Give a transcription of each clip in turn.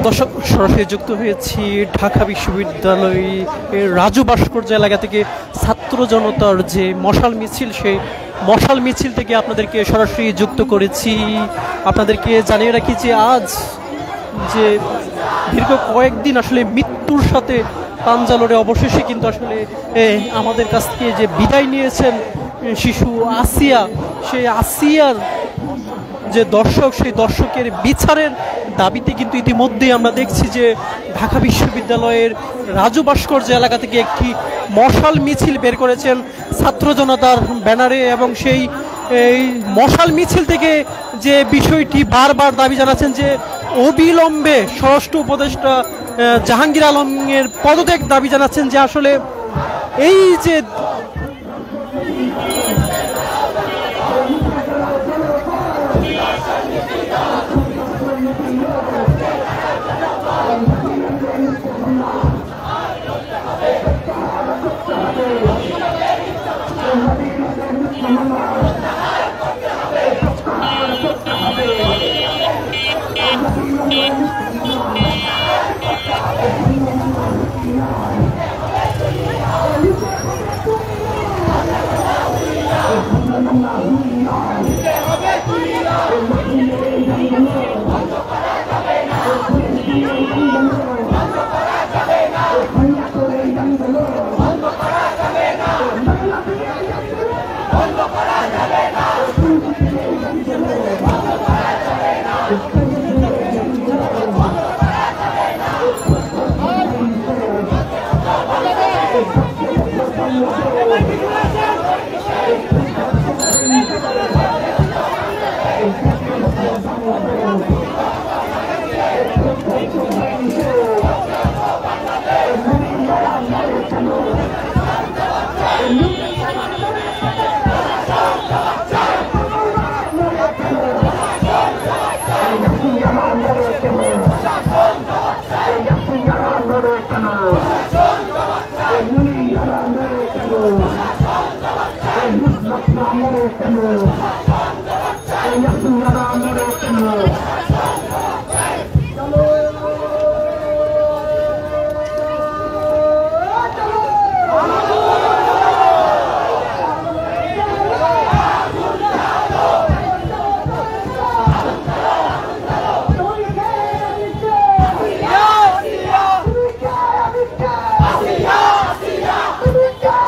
দর্শক সরাসরি যুক্ত হয়েছি ঢাকা বিশ্ববিদ্যালয়ের রাজু ভাস্কর্য এলাকা থেকে ছাত্র জনতার যে মশাল মিছিল, সেই মশাল মিছিল থেকে আপনাদেরকে সরাসরি যুক্ত করেছি। আপনাদেরকে জানিয়ে রাখি যে আজ যে দীর্ঘ কয়েকদিন আসলে মৃত্যুর সাথে পাঞ্জা লড়ে অবশেষে কিন্তু আসলে আমাদের কাছ থেকে যে বিদায় নিয়েছেন শিশু আসিয়া, সেই আসিয়ার যে দর্শক, সেই দর্শকের বিচারের দাবিতে কিন্তু ইতিমধ্যেই আমরা দেখছি যে ঢাকা বিশ্ববিদ্যালয়ের রাজু ভাস্কর্য এলাকা থেকে একটি মশাল মিছিল বের করেছেন ছাত্র জনতার ব্যানারে, এবং সেই এই মশাল মিছিল থেকে যে বিষয়টি বারবার দাবি জানাচ্ছেন যে অবিলম্বে স্বরাষ্ট্র উপদেষ্টা জাহাঙ্গীর আলমের পদত্যাগ দাবি জানাচ্ছেন, যে আসলে এই যে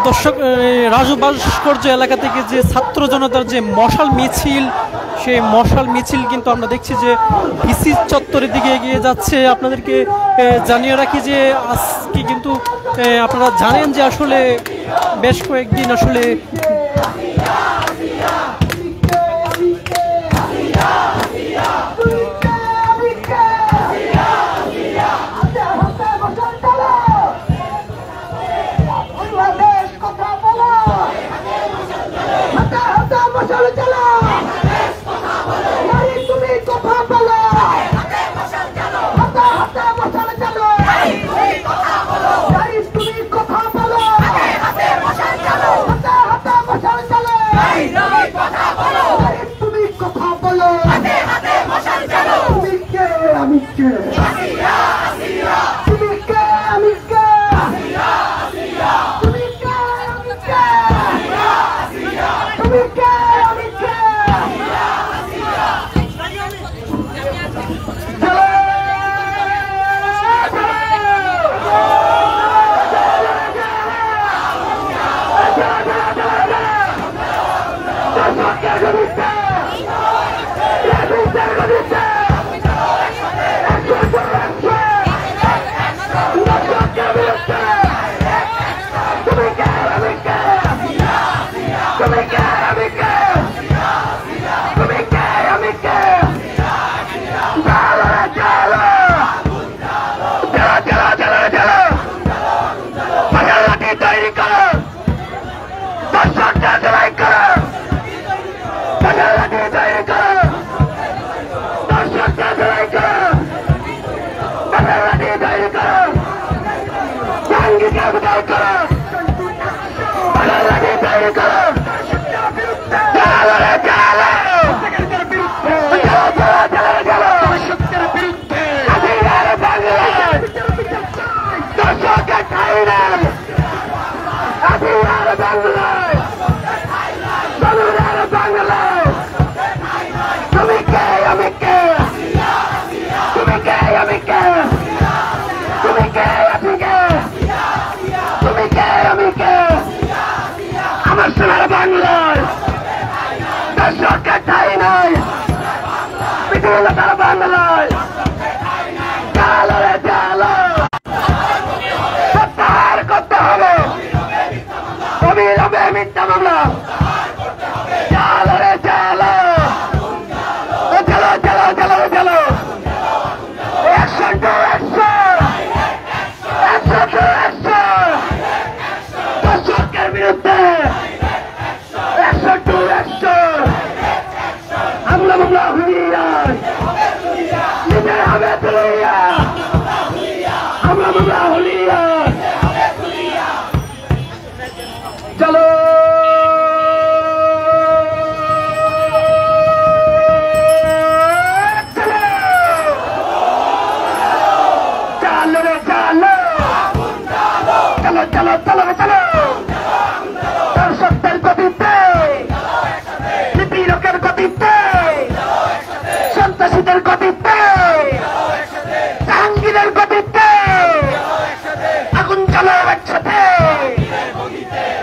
দর্শক রাজু ভাস্কর্য এলাকা থেকে যে ছাত্র জনতার যে মশাল মিছিল, সেই মশাল মিছিল কিন্তু আমরা দেখছি যে ভিসি চত্বরের দিকে এগিয়ে যাচ্ছে। আপনাদেরকে জানিয়ে রাখি যে আজকে কিন্তু আপনারা জানেন যে আসলে বেশ কয়েকদিন আসলে সরকার ঠাই নাই পৃথিবীতে তারা বাংলায় চালো রে চালো প্রত্যাহার করতে হবে অবিলম্বে মিথ্যা মামলা চালো রে চালো চলো চলো চলো চলো action to action action to action দর্শকের বিরুদ্ধে অ্যাকশন টু অ্যাকশন হামলা মামলা হুলিয়ান নিজের হবে তুলিয়া হামলা মামলা হুলিয়ান চলো চলো চলো চলো দর্শকদের গতিতে নিপীড়কের গতিতে সন্ত্রাসীদের গতিতে জাহাঙ্গীরের গতিতে আগুন চলো একসাথে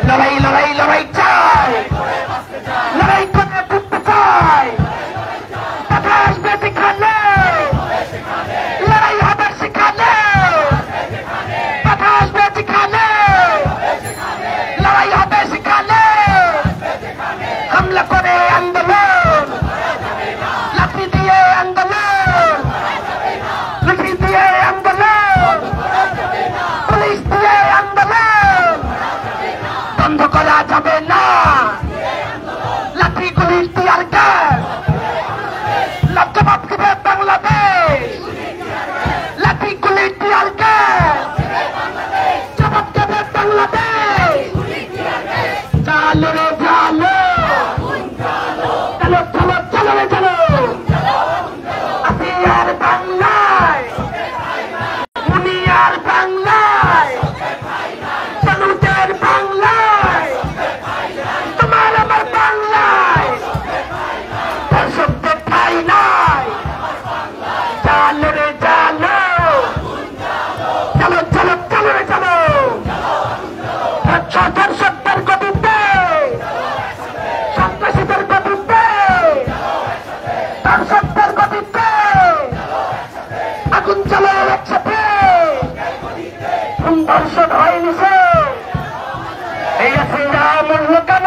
লড়াই লড়াই লড়াই চাই লড়াই করে করতে চাই কথা আসবে সেখানে লড়াই হবে সেখানে কথা আসবে সেখানে লড়াই হবে সেখানে হামলা করে আন্দোলন লাঠি দিয়ে আন্দোলন লাঠি দিয়ে আন্দোলন পুলিশ দিয়ে আন্দোলন বন্ধ করা যাবে না লাঠি পুলিশ দিয়ার গ্যাস জবাব দেবে বাংলাদেশ লাঠি পুলিশ দিয়ার গ্যাস জবাব দেবে বাংলাদেশ চালো রে চালো চলো চলো চলো রে চলো আসিয়ার বাংলায় দুনিয়ার বাংলায় মানুষের বাংলায় তোমার আমার বাংলায় দর্শকদের ঠাই নাই চালো রে চালো চলো চলো চলো রে চলো দর্শকদের গতিতে সন্ত্রাসীদের গতিতে দর্শকদের গতিতে আগুন চলো একসাথে দর্শন হয়নি সে এই আসিরা মূল্য কেন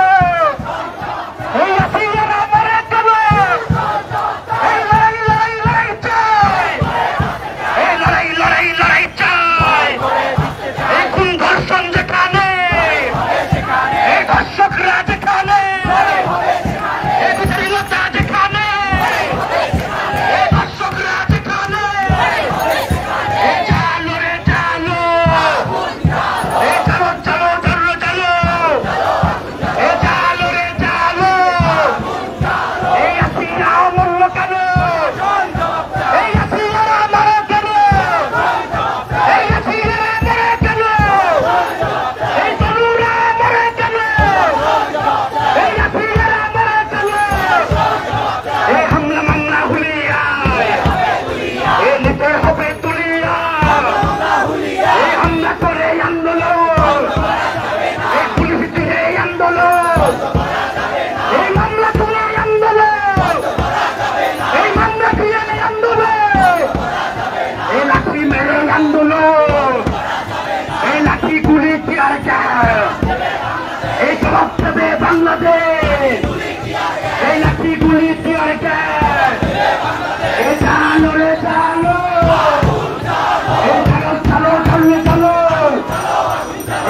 এই আসিরা মরে কেন এই লড়াই লড়াই লড়াই চাই এই লড়াই লড়াই লড়াই চাই এই কোন ধর্ষণ যেখানে এই ধর্ষকরা যেখানে এই বিচারিলতা যেখানে এই ধর্ষকরা যেখানে এই চালো রে চালো এই চলো চলো চলো চলো এই চালো রে চালো এই আসিরা মূল্য কেন এই আসিরা মরে কেন এই আসিরা মরে কেন এই তরুণরা মরে কেন এই আসিরা মরে কেন এই হামলা মামলা হুলিয়া এই নিতে হবে তুলিয়া এই হামলা করে আন্দোলন এই পুলিশ দিয়ে আন্দোলন এই মামলা করে আন্দোলন এই মামলা দিয়ে আন্দোলন এই লাঠি মেরে আন্দোলন এই লাঠি গুলি টিয়ার গ্যাস এই জবাব দেবে বাংলাদেশ এই লাঠি গুলি টিয়ার গ্যাস এই চালো রে চালো এই চালো চালো চালো চালো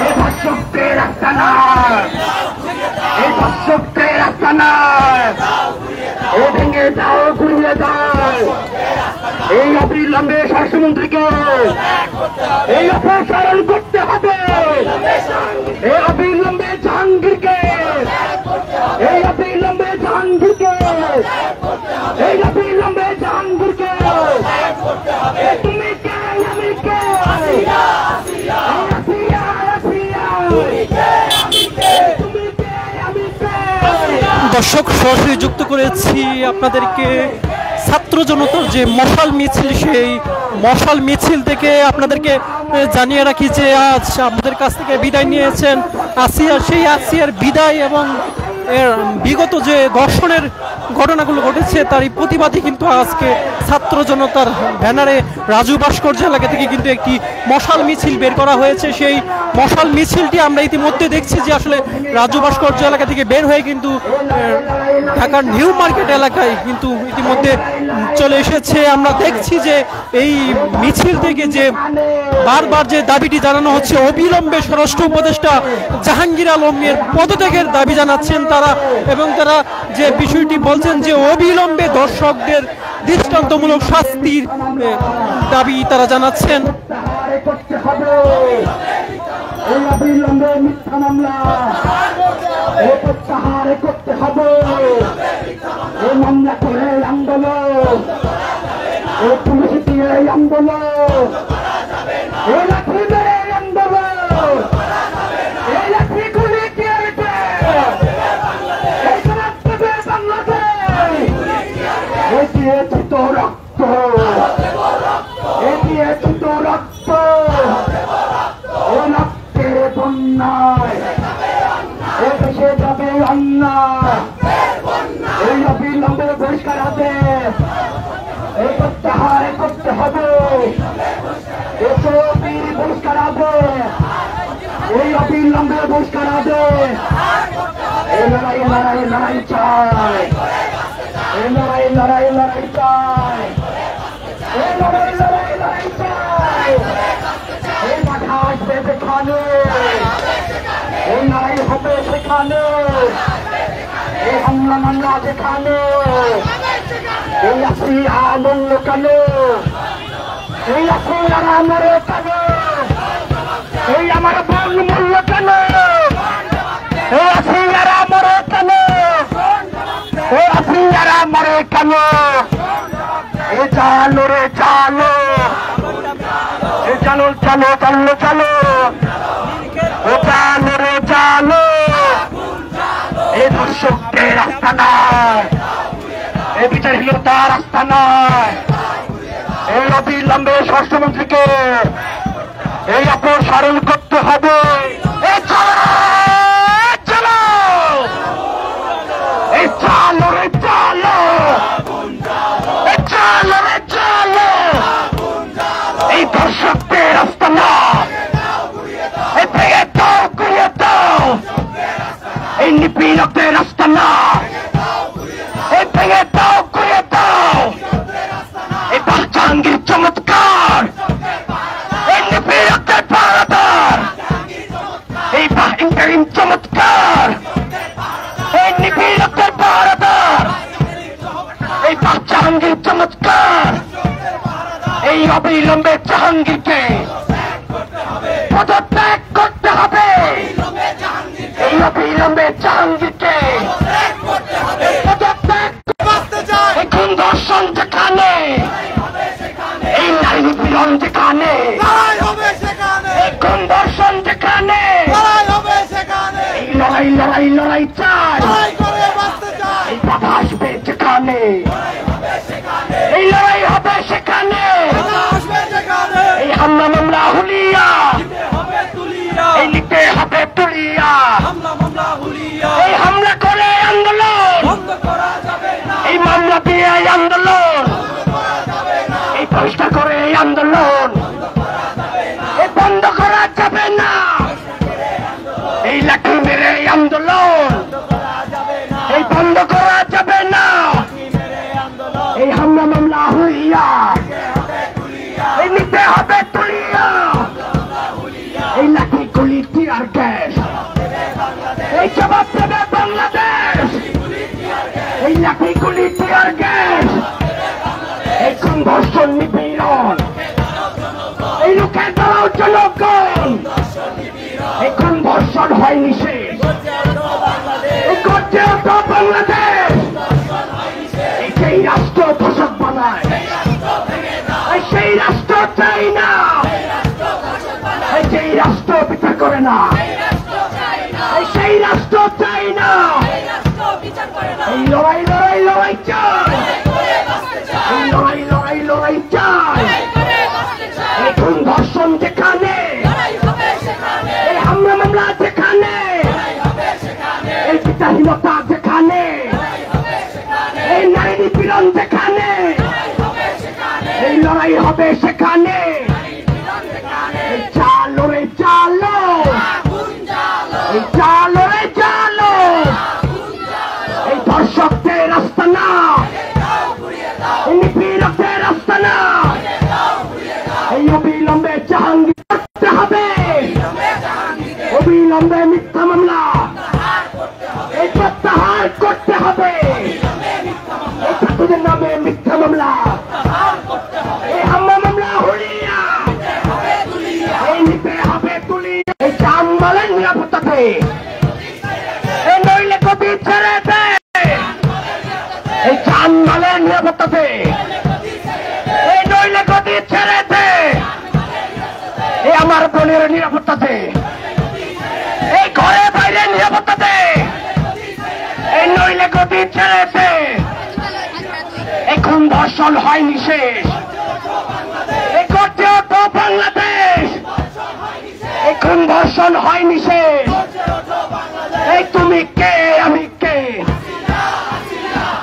এই ধর্ষকদের রাস্তা নাই এই ধর্ষকদের রাস্তা নাই ও ভেঙে যাও ঘুরিয়ে যাও এই অবিলম্বে স্বরাষ্ট্রমন্ত্রীকে এই অপসারণ করতে হবে এই অবিলম্বে জাহাঙ্গীরকে এই অবিলম্বে জাহাঙ্গীরকে এই অবিলম্বে জাহাঙ্গীরকে তুমি কে আমি কে দর্শক সরাসরি যুক্ত করেছি আপনাদেরকে ছাত্র জনতার যে মশাল মিছিল, সেই মশাল মিছিল থেকে আপনাদেরকে জানিয়ে রাখি যে আজ আমাদের কাছ থেকে বিদায় নিয়েছেন আসিয়া, সেই আসিয়ার বিদায় এবং বিগত যে ধর্ষণের ঘটনাগুলো ঘটেছে তারই প্রতিবাদে কিন্তু আজকে ছাত্র জনতার ব্যানারে রাজু ভাস্কর্য এলাকা থেকে কিন্তু একটি মশাল মিছিল বের করা হয়েছে। সেই মশাল মিছিলটি আমরা ইতিমধ্যে দেখছি যে আসলে রাজু ভাস্কর্য এলাকা থেকে বের হয়ে কিন্তু ঢাকার নিউ মার্কেট এলাকায় কিন্তু ইতিমধ্যে চলে এসেছে। আমরা দেখছি যে এই মিছিল থেকে যে বারবার যে দাবিটি জানানো হচ্ছে, অবিলম্বে স্বরাষ্ট্র উপদেষ্টা জাহাঙ্গীর আলমের পদত্যাগের দাবি জানাচ্ছেন তারা, এবং তারা যে বিষয়টি বলছেন যে অবিলম্বে দর্শকদের দৃষ্টান্তমূলক শাস্তির দাবি তারা জানাচ্ছেন। আমার বল মূল্য কেন মরে কেন চালো রে চালো চালো চালো চালো চালো চালো রে চালো এই দর্শকদের রাস্তা নয়, এই বিচারহীনতার রাস্তা নয়। এই অবিলম্বে স্বরাষ্ট্রমন্ত্রীকে এই অপসারণ করতে হবে। চালো রে চালো চালো রে চালো এই দর্শকদের রাস্তা না, এই ভেঙে দাও ঘুরিয়ে দাও এই নিপীড়কদের রাস্তা না, এই ভেঙে দাও ঘুরিয়ে দাও এই জাহাঙ্গীর চমৎকার এই নিপীড়কদের পাহারাদার এই ইন্টারিম চমৎকার এই নিপীড়কদের পাহারাদার এই জাহাঙ্গীর চমৎকার এই অবিলম্বে জাহাঙ্গীরকে পদত্যাগ করতে হবে। এই অবিলম্বে জাহাঙ্গীরকে পদত্যাগ এখন দর্শন যেখানে এই নারী নিপীড়ন যেখানে এখন দর্শন যেখানে এই লড়াই লড়াই লড়াই চাই এই বাধা আসবে যেখানে এই লড়াই হবে সেখানে এই হামলা মামলা হুলিয়া এই নিতে হবে তুলিয়া এই হামলা করে আন্দোলন এই মামলা দিয়ে আন্দোলন এই বহিষ্কার করে আন্দোলন এই বন্ধ করা যাবে না। এই লাঠি মেরে আন্দোলন এই বন্ধ করা যাবে না। এই হামলা মামলা হুলিয়া এই নিতে হবে তুলিয়া এই লাঠি গুলি টিয়ার গ্যাস এই জবাব দেবে বাংলাদেশ। এই লাঠি গুলি টিয়ার গ্যাস এই সংঘর্ষণ নিপীড়ন এই লোকের দ্বারাও জনগণ এই সংঘর্ষণ হয়নি শেষ। এই করছে তো বাংলাদেশ এই সেই রাষ্ট্র ধর্ষক বানায় এই সেই রাষ্ট্র চাই না, এই সেই রাষ্ট্র বিচার করে না, এই সেই রাষ্ট্র চাই না। এই লড়াই লড়াই লড়াই চাই, এই লড়াই লড়াই লড়াই চাই। এখন ধর্ষণ যেখানে এই হামলা মামলা যেখানে এই বিচারহীনতা নিপীড়ন যেখানে এই লড়াই হবে সেখানে এই চালো রে চালো এই চালো রে চালো এই ধর্ষকদের রাস্তা না এই নিপীড়কদের রাস্তা না এই অবিলম্বে জাহাঙ্গীর করতে হবে অবিলম্বে মিথ্যা মামলা এই প্রত্যাহার করতে হবে এই ছাত্রদের নামে মিথ্যা মামলা এই হামলা মামলা হুলিয়া এই নিতে হবে তুলি এই জানমালের নিরাপত্তাতে এই নইলে কবি ছেড়ে দে এই জানমালের নিরাপত্তাতে এই নইলে কবি ছেড়ে দে এই আমার বোনের নিরাপত্তাতে এই ঘরে বাইরে নিরাপত্তাতে এই নইলে গতি ছেড়েছে এখন ধর্ষণ হয়নি শেষ এই করতে তো বাংলাদেশ এখন ধর্ষণ হয়নি শেষ এই তুমি কে আমি কে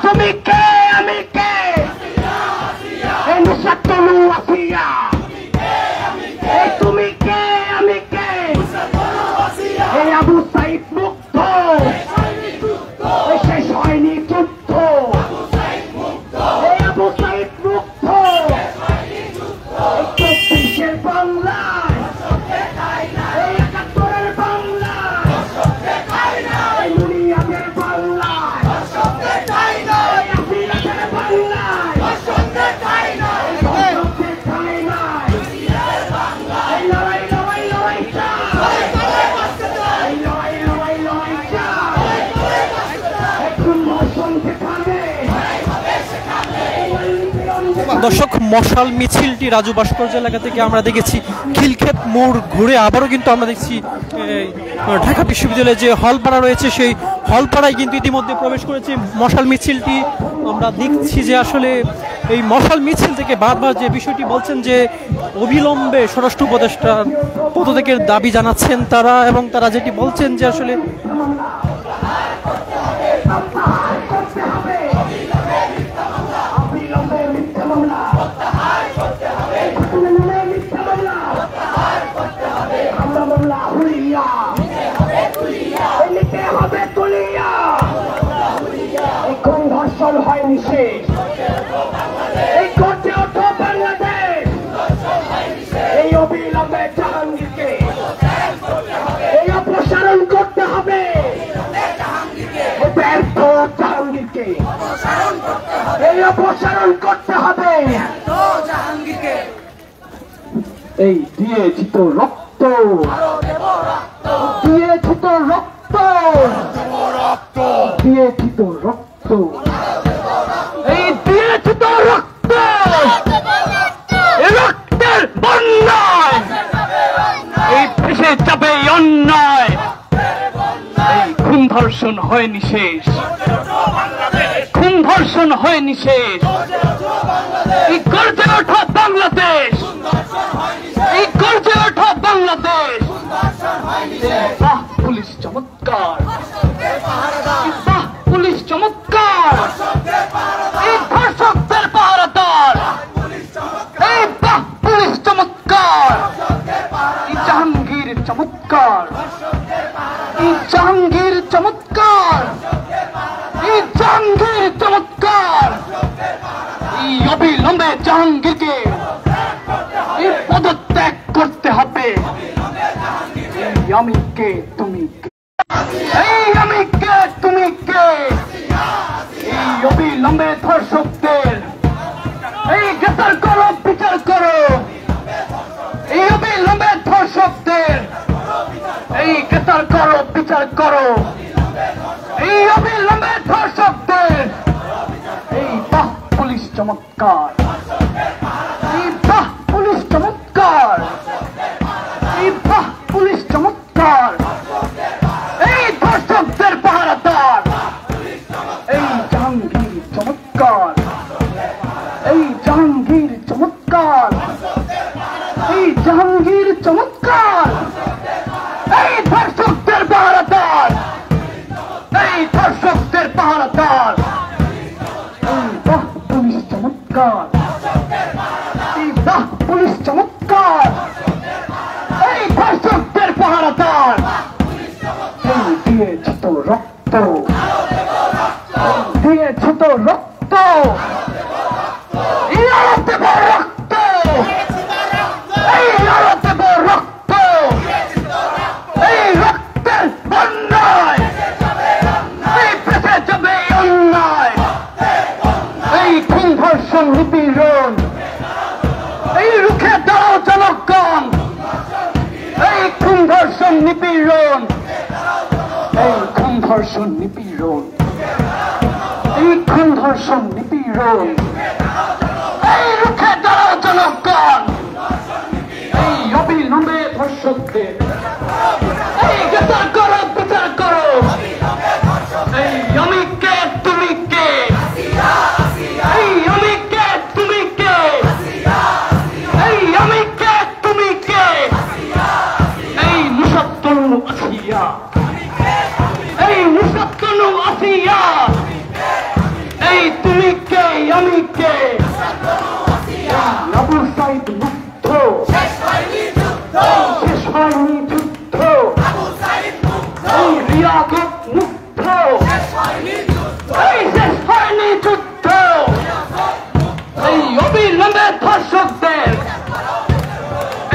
তুমি কে আমি কে এই মুসাত্তলু আসিয়া এই তুমি কে আমি কে এই আবু সাইদ মুক্ত শেষ হয়নি যুদ্ধ এই আবু সাইদ মুক্ত 24-এর বাংলায় এই 71-এর বাংলায় এই মুনিয়াদের বাংলায় এই আফিরাদের বাংলায় এই লড়াই লড়াই লড়াই দর্শক, মশাল মিছিলটি রাজু ভাস্কর্য এলাকা থেকে আমরা দেখেছি খিলক্ষেত মোড় ঘুরে আবারও কিন্তু আমরা দেখছি ঢাকা বিশ্ববিদ্যালয়ে যে হলপাড়া রয়েছে সেই হলপাড়ায় কিন্তু ইতিমধ্যে প্রবেশ করেছে মশাল মিছিলটি। আমরা দেখছি যে আসলে এই মশাল মিছিল থেকে বারবার যে বিষয়টি বলছেন যে অবিলম্বে স্বরাষ্ট্র উপদেষ্টার পদত্যাগের দাবি জানাচ্ছেন তারা, এবং তারা যেটি বলছেন যে আসলে ধর্ষণ হয়নি শেষ এই করতে ওঠো বাংলাদেশ এই অবিলম্বে জাহাঙ্গীরকে এই অপসারণ করতে হবে এই ব্যর্থ জাহাঙ্গীরকে এই অপসারণ করতে হবে এই দিয়েছি তো রক্ত দিয়েছি তো রক্ত দিয়েছি তো রক্ত এই দিয়েছি তো রক্ত রক্তের বন্যায় এই দেশে যাবে অন্যায় এই খুন ধর্ষণ হয়নি শেষ খুন ধর্ষণ হয়নি শেষ এই গর্জে ওঠা বাংলাদেশ এই গর্জে ওঠা বাংলাদেশ বাহ পুলিশ চমৎকার বাহ পুলিশ চমৎকার এই ধর্ষকদের পাহারাদার এই বাহ পুলিশ চমৎকার এই জাহাঙ্গীর চমৎকার এই জাহাঙ্গীর চমৎকার এই জাহাঙ্গীর চমৎকার এই অবিলম্বে জাহাঙ্গীরকে এই পদত্যাগ করতে হবে এই আমি কে তুমি কে এই আমি কে তুমি কে এই অবিলম্বে ধর্ষকদের এই গ্রেফতার করো বিচার করো এই অবিলম্বে ধর্ষকদের এই গ্রেফতার করো বিচার করো এই অবিলম্বে ধর্ষকদের এই বাহ পুলিশ চমৎকার এই বাহ পুলিশ চমৎকার এই বাহ পুলিশ চমৎকার এই ধর্ষকদের পাহারাদার এই জাহাঙ্গীর চমৎকার এই জাহাঙ্গীর চমৎকার এই জাহাঙ্গীর চমৎকার এই ধর্ষকদের পাহারাদার এই ধর্ষকদের পাহারাদার এই চমৎকার, এই বাহ পুলিশ চমৎকার, এই ধর্ষকদের পাহারাদার, এই দিয়েছে তো রক্ত, দিয়েছে তো রক্ত, এই আলোতে বড় রক্ত, এই আলোতে বড় রক্ত, এই রক্তের বন্যায় এই পেছে যাবে অন্যায়, এই খুন ধর্ষণ নিপীড়ন, এই রুখে দাঁড়াও জনগণ, এই খুন ধর্ষণ নিপীড়ন, এই খুন ধর্ষণ নিপীড়ন, এই খুন ধর্ষণ নিপীড়ন, এই রুখে দাঁড়াও জনগণ, এই অবিলম্বে ধর্ষকদের এই গ্রেফতার করো, বিচার করো, এই আমি কে তুমি কে, এই আমি কে তুমি কে, এই আমি কে তুমি কে, এই মুসাত্তনু আসিয়া, এই মুসাত্তনু আসিয়া, এই তুমি কে আমি কে, আবু সাইদ মুক্ত, শেষ হয়নি যুদ্ধ, এই রিয়াগত মুক্ত, এই শেষ হয়নি যুদ্ধ, এই অবিলম্বে ধর্ষকদের,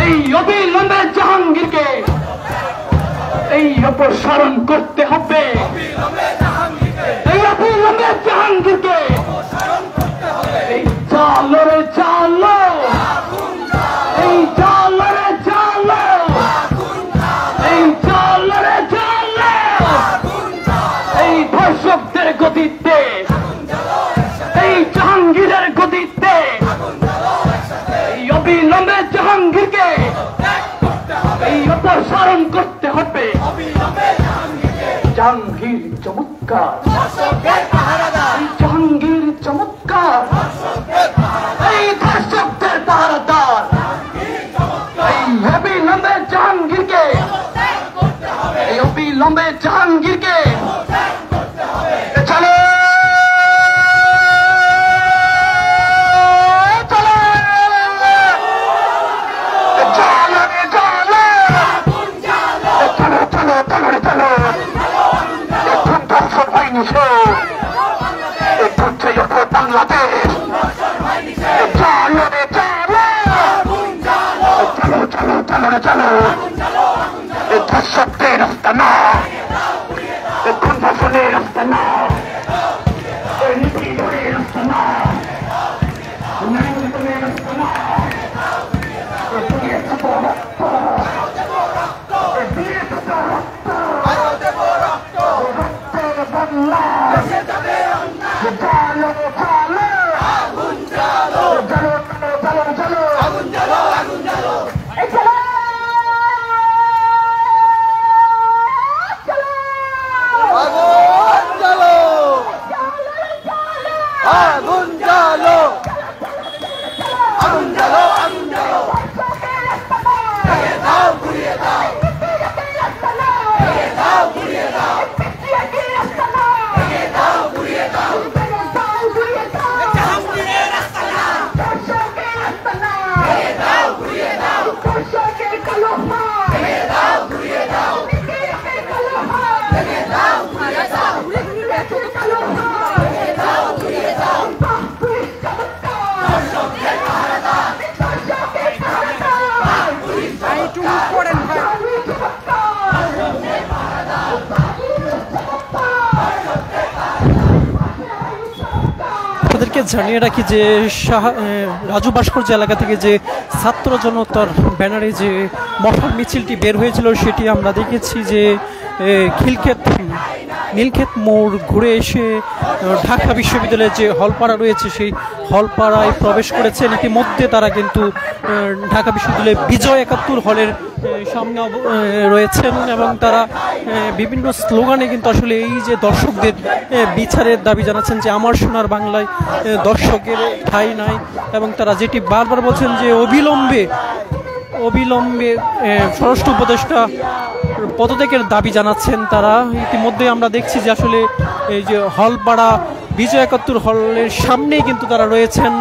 এই অবিলম্বে জাহাঙ্গীরকে এই অপসারণ করতে হবে, এই অবিলম্বে জাহাঙ্গীরকে এই চালো রে চালো, এই চালো রে চালো, এই চালো রে চালো, এই ধর্ষকদের গতিতে, এই জাহাঙ্গীরের গতিতে, এই অবিলম্বে জাহাঙ্গীরকে এই অপসারণ করতে হবে। জাহাঙ্গীর চমৎকার, জাহাঙ্গীর চমৎকার, এই ধর্ষকদের পাহারাদার, এই অবিলম্বে জাহাঙ্গীরকে, এই অবিলম্বে জাহাঙ্গীরকে চলো বাংলাদেশ, চলো রে চলো, চলো চলো চলো রে চলো, ধর্ষকদের রাস্তা না, খুন ধর্ষণের রাস্তা না, নিপীড়নের রাস্তা না, নির্যাতনের রাস্তা না, দিয়েছে তো রক্ত, দিয়েছে তো রক্ত, রক্তের বন্যা, চলো রে চলো, আগুন জ্বালো, চলো চলো চলো চলো, আগুন জ্বালো, আগুন জ্বালো, এই চলো আগুন জ্বালো, আগুন জ্বালো, আগুন জ্বালো, দাও ঘুরিয়ে দাও, দাও ঘুরিয়ে দাও, দাও ঘুরিয়ে দাও, জাহাঙ্গীরের রাস্তা না, ধর্ষকের রাস্তা না, দাও ঘুরিয়ে দাও, ধর্ষকের কালো হাত, দাও ঘুরিয়ে দাও, কালো হাত, দাও ঘুরিয়ে দাও, কালো হাত, দাও ঘুরিয়ে দাও, পুলিশ চমৎকার, ধর্ষকদের পাহারাদার, ধর্ষকের পাহারাদার, পুলিশ চমৎকার, আপনাদেরকে জানিয়ে রাখি যে রাজু ভাস্কর্য এলাকা থেকে যে ছাত্র জনতার ব্যানারে যে মশাল মিছিলটি বের হয়েছিল সেটি আমরা দেখেছি যে নীলক্ষেত মোড় ঘুরে এসে ঢাকা বিশ্ববিদ্যালয়ের যে হলপাড়া রয়েছে সেই হলপাড়ায় প্রবেশ করেছেন। ইতিমধ্যে তারা কিন্তু ঢাকা বিশ্ববিদ্যালয়ের বিজয় ৭১ হলের সামনে রয়েছেন এবং তারা বিভিন্ন স্লোগানে কিন্তু আসলে এই যে দর্শকদের বিচারের দাবি জানাচ্ছেন যে আমার সোনার বাংলায় দর্শকের ঠাঁই নাই, এবং তারা যেটি বারবার বলছেন যে অবিলম্বে স্বরাষ্ট্র উপদেষ্টা পদত্যাগের দাবি জানাচ্ছেন তারা। ইতিমধ্যে আমরা দেখছি যে আসলে এই যে হলপাড়া বিজয় ৭১ হলের সামনেই কিন্তু তারা রয়েছেন।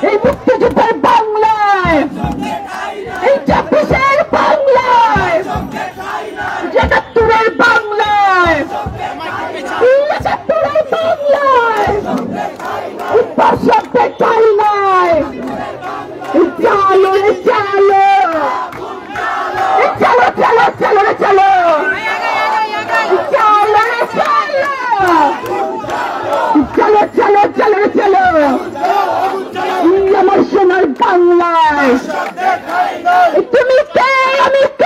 এই মুক্তিযুদ্ধের বাংলায়, এই ২৬-এর বাংলায়, ৭১-এর বাংলায়, ৭১-এর বাংলায়, দর্শকদের ঠাঁই নাই। চালো রে চালো, চলো চলো চলো রে চলো, চলো রে চলো, চলো চলো চলো রে চলো। আমার সোনার বাংলায় তুমি কে আমি কে।